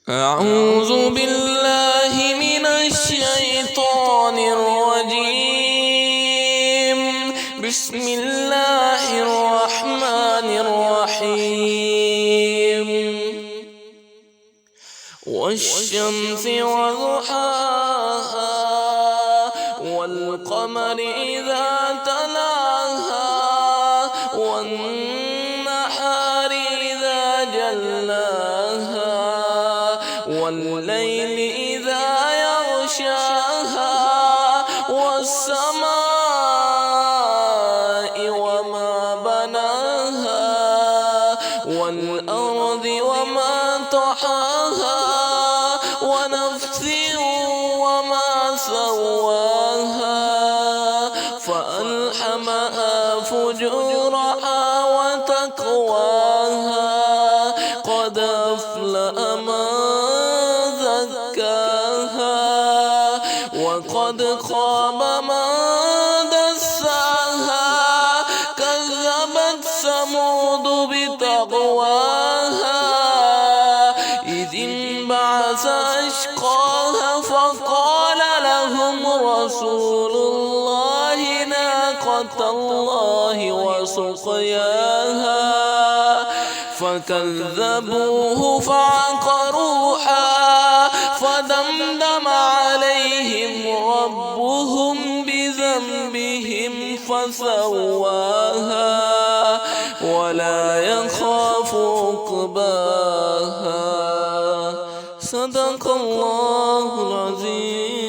أعوذ بالله من الشيطان الرجيم. بسم الله الرحمن الرحيم. والشمس وضحاها والقمر إذا تلاها والنهار إذا جلاها والليل إذا يغشاها والسماء وما بناها والأرض وما طحاها ونفس وما سواها فألهمها فجورها وتقواها قد أفلح من زكاها وقد خاب من دساها كذبت ثمود بتقواها إذ انبعث أشقاها فقال لهم رسول الله ناقة الله وسقياها فكذبوه فعقروها فدمدم عليهم ربهم بذنبهم فسواها ولا يخاف عقباها. صدق الله العظيم.